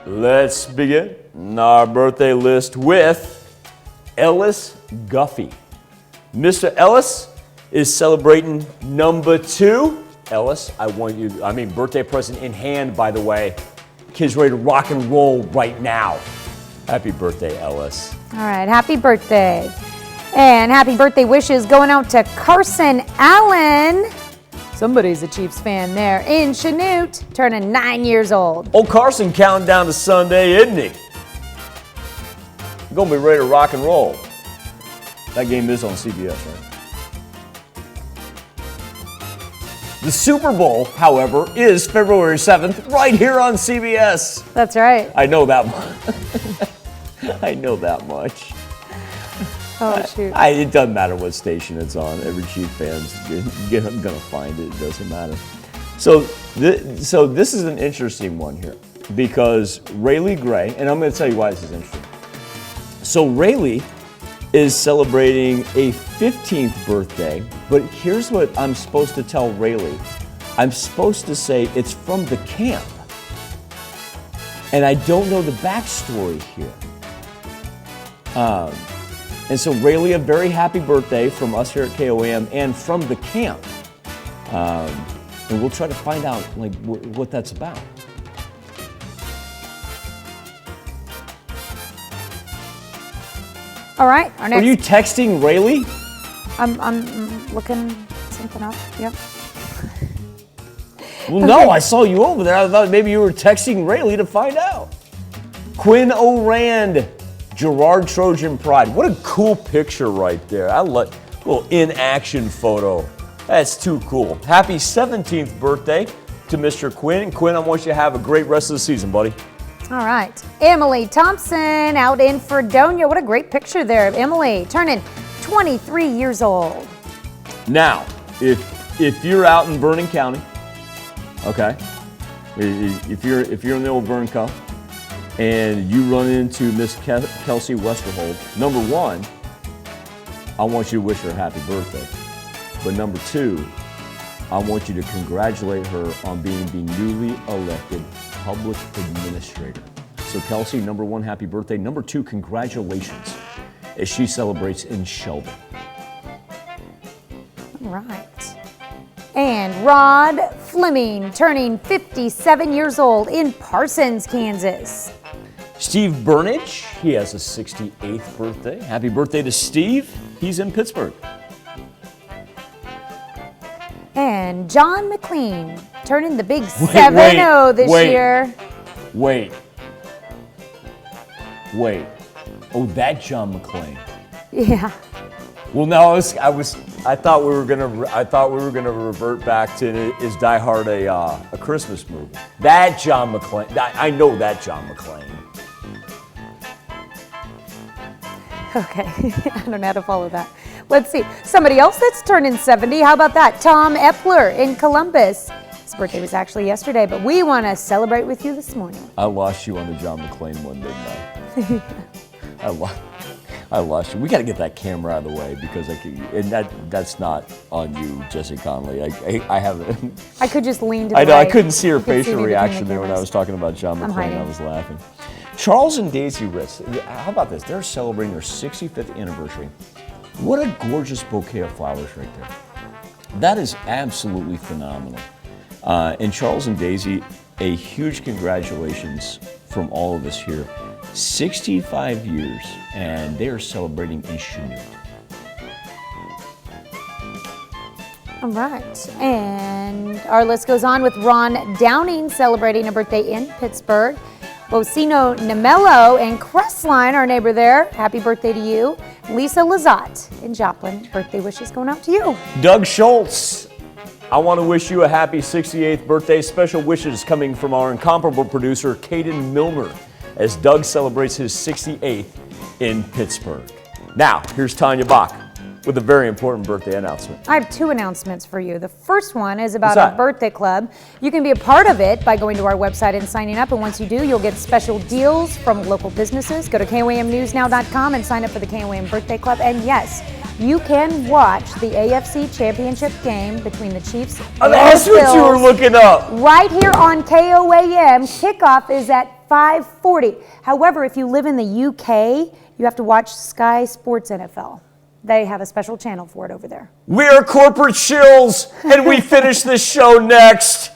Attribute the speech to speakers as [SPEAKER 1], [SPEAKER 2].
[SPEAKER 1] Let's begin our birthday list with Ellis Guffey. Mr. Ellis is celebrating number 2. Ellis, birthday present in hand, by the way. Kids ready to rock and roll right now. Happy birthday, Ellis.
[SPEAKER 2] All right, happy birthday. And happy birthday wishes going out to Carson Allen. Somebody's a Chiefs fan there. In Chanute, turning 9 years old.
[SPEAKER 1] Old Carson counting down to Sunday, isn't he? Gonna be ready to rock and roll. That game is on CBS, right? The Super Bowl, however, is February 7th, right here on CBS.
[SPEAKER 2] That's right.
[SPEAKER 1] I know that much. I know that much.
[SPEAKER 2] Oh, shoot.
[SPEAKER 1] It doesn't matter what station it's on. Every Chief fan's going to find it. It doesn't matter. So this is an interesting one here because Rayleigh Gray, and I'm going to tell you why this is interesting. So Rayleigh is celebrating a 15th birthday, but here's what I'm supposed to tell Rayleigh. I'm supposed to say it's from the camp. And I don't know the backstory here. And so Rayleigh, a very happy birthday from us here at KOAM and from the camp. And we'll try to find out what that's about.
[SPEAKER 2] All right, our next.
[SPEAKER 1] Are you texting Rayleigh?
[SPEAKER 2] I'm looking something up. Yep.
[SPEAKER 1] Well, no, I saw you over there. I thought maybe you were texting Rayleigh to find out. Quinn O'Rand, Gerard Trojan Pride. What a cool picture right there. I love a little in-action photo. That's too cool. Happy 17th birthday to Mr. Quinn. Quinn, I want you to have a great rest of the season, buddy.
[SPEAKER 2] All right. Emily Thompson out in Fredonia. What a great picture there of Emily turning 23 years old.
[SPEAKER 1] Now, if you're out in Vernon County, okay, if you're in the old Vern Cup and you run into Miss Kelsey Westerhold, number 1, I want you to wish her a happy birthday. But number 2, I want you to congratulate her on being the newly elected public administrator. So Kelsey, number 1, happy birthday. Number 2, congratulations as she celebrates in Shelby.
[SPEAKER 2] All right. And Rod Fleming turning 57 years old in Parsons, Kansas.
[SPEAKER 1] Steve Burnage, he has a 68th birthday. Happy birthday to Steve. He's in Pittsburgh.
[SPEAKER 2] And John McLean turning the big 7-0 this year.
[SPEAKER 1] Wait. Oh, that John McClane.
[SPEAKER 2] Yeah.
[SPEAKER 1] Well, no, I thought we were gonna revert back to is Die Hard a Christmas movie. That John McClane. I know that John McClane.
[SPEAKER 2] Okay, I don't know how to follow that. Let's see. Somebody else that's turning 70. How about that? Tom Epler in Columbus. His birthday was actually yesterday, but we want to celebrate with you this morning.
[SPEAKER 1] I lost you on the John McClane one, didn't I? I lost you. We got to get that camera out of the way because that's not on you, Jesse Conley. I haven't.
[SPEAKER 2] I could just lean to the
[SPEAKER 1] I know.
[SPEAKER 2] right.
[SPEAKER 1] I couldn't see her facial reaction there when I was talking about John
[SPEAKER 2] I'm
[SPEAKER 1] McClane.
[SPEAKER 2] hiding.
[SPEAKER 1] I was laughing. Charles and Daisy Ritz. How about this? They're celebrating their 65th anniversary. What a gorgeous bouquet of flowers right there. That is absolutely phenomenal. And Charles and Daisy, a huge congratulations from all of us here. 65 years, and they are celebrating in Chanute.
[SPEAKER 2] All right, and our list goes on with Ron Downing celebrating a birthday in Pittsburgh. Bocino Nemello and Crestline, our neighbor there, happy birthday to you. Lisa Lazat in Joplin, birthday wishes going out to you.
[SPEAKER 1] Doug Schultz, I want to wish you a happy 68th birthday. Special wishes coming from our incomparable producer, Caden Milner, as Doug celebrates his 68th in Pittsburgh. Now, here's Tanya Bach with a very important birthday announcement.
[SPEAKER 2] I have 2 announcements for you. The first one is about our birthday club. You can be a part of it by going to our website and signing up, and once you do, you'll get special deals from local businesses. Go to KOAMnewsnow.com and sign up for the KOAM Birthday Club. And yes, you can watch the AFC Championship game between the Chiefs and
[SPEAKER 1] That's
[SPEAKER 2] the Bills
[SPEAKER 1] what you were looking up.
[SPEAKER 2] right here on KOAM. Kickoff is at 5:40. However, if you live in the UK, you have to watch Sky Sports NFL. They have a special channel for it over there.
[SPEAKER 1] We are corporate shills, and we finish this show next.